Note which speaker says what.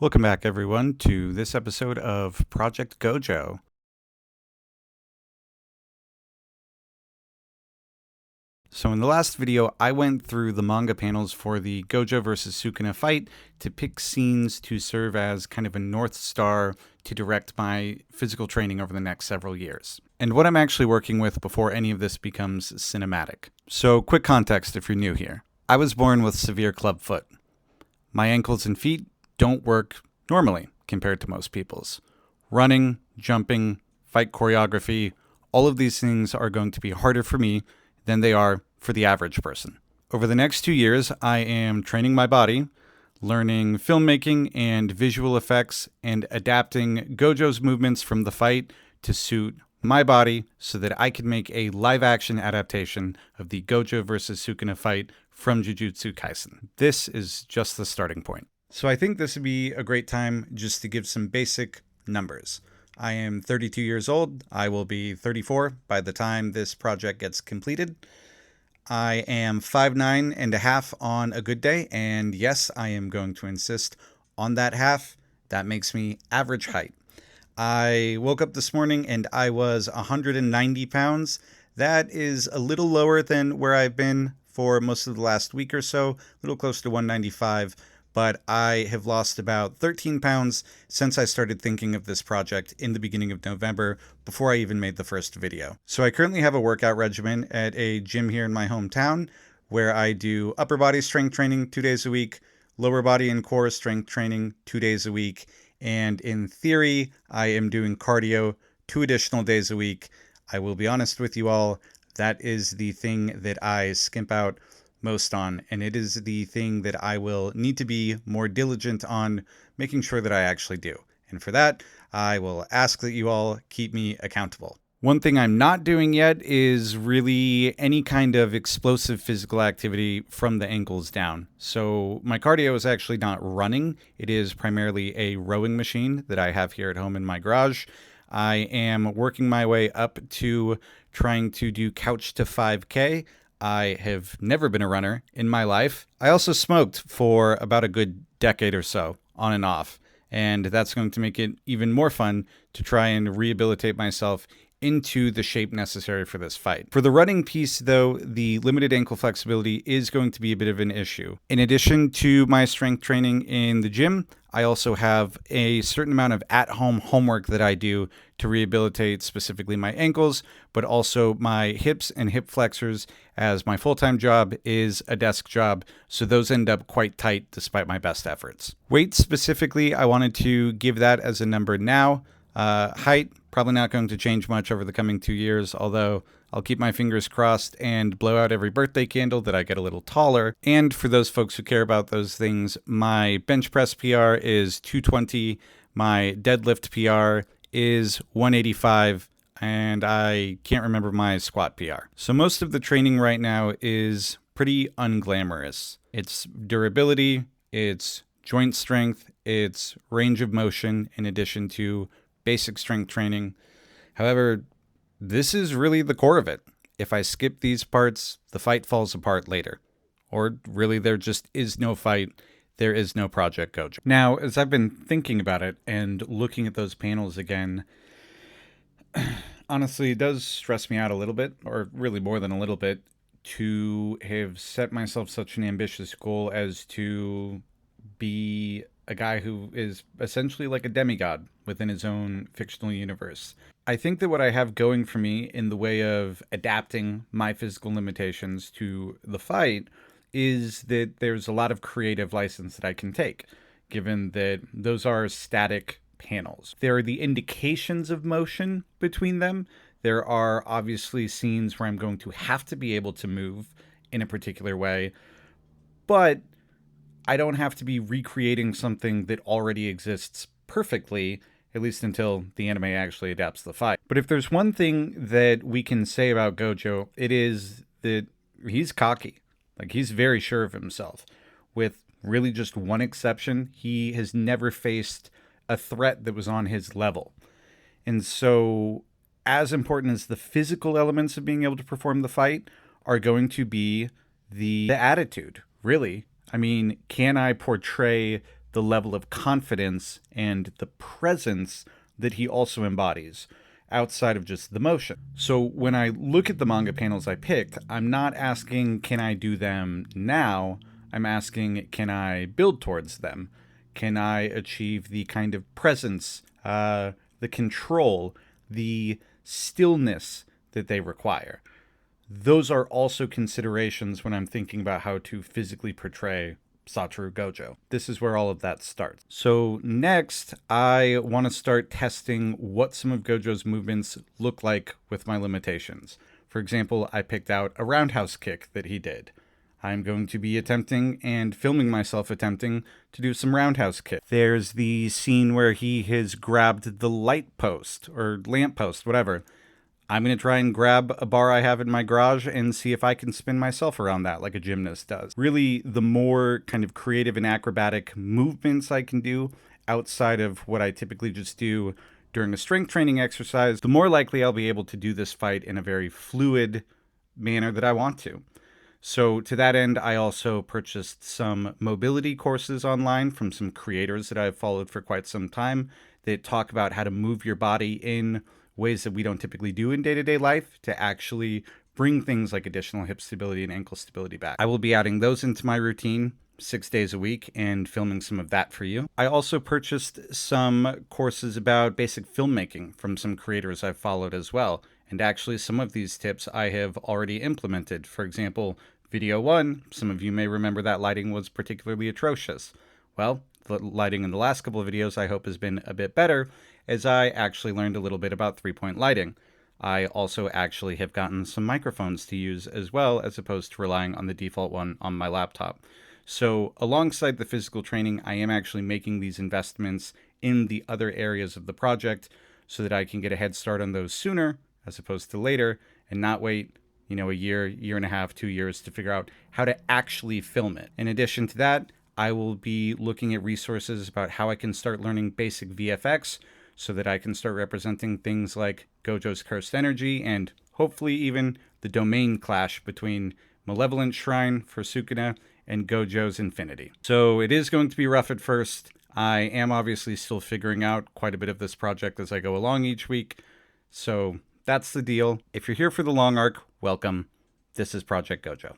Speaker 1: Welcome back, everyone, to this episode of Project Gojo. So in the last video, I went through the manga panels for the Gojo versus Sukuna fight to pick scenes to serve as kind of a North Star to direct my physical training over the next several years. And what I'm actually working with before any of this becomes cinematic. So quick context if you're new here. I was born with severe club foot. My ankles and feet don't work normally compared to most people's. Running, jumping, fight choreography, all of these things are going to be harder for me than they are for the average person. Over the next 2 years, I am training my body, learning filmmaking and visual effects, and adapting Gojo's movements from the fight to suit my body so that I can make a live-action adaptation of the Gojo versus Sukuna fight from Jujutsu Kaisen. This is just the starting point. So I think this would be a great time just to give some basic numbers. I am 32 years old. I will be 34 by the time this project gets completed. I am 5'9.5" on a good day, and yes, I am going to insist on that half. That makes me average height. I woke up this morning and I was 190 pounds. That is a little lower than where I've been for most of the last week or so, a little close to 195. But I have lost about 13 pounds since I started thinking of this project in the beginning of November, before I even made the first video. So I currently have a workout regimen at a gym here in my hometown, where I do upper body strength training 2 days a week, lower body and core strength training 2 days a week, and in theory, I am doing cardio 2 additional days a week. I will be honest with you all, that is the thing that I skimp out most on, and it is the thing that I will need to be more diligent on making sure that I actually do. And for that, I will ask that you all keep me accountable. One thing I'm not doing yet is really any kind of explosive physical activity from the ankles down. So my cardio is actually not running. It is primarily a rowing machine that I have here at home in my garage. I am working my way up to trying to do couch to 5K. I have never been a runner in my life. I also smoked for about a good decade or so, on and off. And that's going to make it even more fun to try and rehabilitate myself into the shape necessary for this fight. For the running piece, though, the limited ankle flexibility is going to be a bit of an issue. In addition to my strength training in the gym, I also have a certain amount of at-home homework that I do to rehabilitate specifically my ankles, but also my hips and hip flexors, as my full-time job is a desk job, so those end up quite tight despite my best efforts. Weight specifically, I wanted to give that as a number now. Height, probably not going to change much over the coming 2 years, although I'll keep my fingers crossed and blow out every birthday candle that I get a little taller. And for those folks who care about those things, my bench press PR is 220, my deadlift PR is 185, and I can't remember my squat PR. So most of the training right now is pretty unglamorous. It's durability, it's joint strength, it's range of motion, in addition to basic strength training. However, this is really the core of it. If I skip these parts, the fight falls apart later. Or really, there just is no fight. There is no Project Gojo. Now, as I've been thinking about it and looking at those panels again, honestly, it does stress me out a little bit, or really more than a little bit, to have set myself such an ambitious goal as to be a guy who is essentially like a demigod within his own fictional universe. I think that what I have going for me in the way of adapting my physical limitations to the fight is that there's a lot of creative license that I can take, given that those are static panels. There are the indications of motion between them. There are obviously scenes where I'm going to have to be able to move in a particular way, but I don't have to be recreating something that already exists perfectly, at least until the anime actually adapts the fight. But if there's one thing that we can say about Gojo, it is that he's cocky. Like, he's very sure of himself. With really just one exception, he has never faced a threat that was on his level. And so, as important as the physical elements of being able to perform the fight are going to be the attitude, really. I mean, can I portray the level of confidence and the presence that he also embodies outside of just the motion. So when I look at the manga panels I picked, I'm not asking, can I do them now? I'm asking, can I build towards them? Can I achieve the kind of presence, the control, the stillness that they require? Those are also considerations when I'm thinking about how to physically portray Satoru Gojo. This is where all of that starts. So next, I want to start testing what some of Gojo's movements look like with my limitations. For example, I picked out a roundhouse kick that he did. I'm going to be attempting and filming myself attempting to do some roundhouse kick. There's the scene where he has grabbed the light post or lamp post, whatever. I'm going to try and grab a bar I have in my garage and see if I can spin myself around that like a gymnast does. Really, the more kind of creative and acrobatic movements I can do outside of what I typically just do during a strength training exercise, the more likely I'll be able to do this fight in a very fluid manner that I want to. So to that end, I also purchased some mobility courses online from some creators that I've followed for quite some time that talk about how to move your body in ways that we don't typically do in day-to-day life to actually bring things like additional hip stability and ankle stability back. I will be adding those into my routine 6 days a week and filming some of that for you. I also purchased some courses about basic filmmaking from some creators I've followed as well. And actually some of these tips I have already implemented. For example, video 1, some of you may remember that lighting was particularly atrocious. Well, the lighting in the last couple of videos I hope has been a bit better, as I actually learned a little bit about 3-point lighting. I also actually have gotten some microphones to use as well, as opposed to relying on the default one on my laptop. So alongside the physical training, I am actually making these investments in the other areas of the project so that I can get a head start on those sooner as opposed to later and not wait, a year, year and a half, 2 years to figure out how to actually film it. In addition to that, I will be looking at resources about how I can start learning basic VFX so that I can start representing things like Gojo's Cursed Energy and hopefully even the domain clash between Malevolent Shrine for Sukuna and Gojo's Infinity. So it is going to be rough at first. I am obviously still figuring out quite a bit of this project as I go along each week. So that's the deal. If you're here for the long arc, welcome. This is Project Gojo.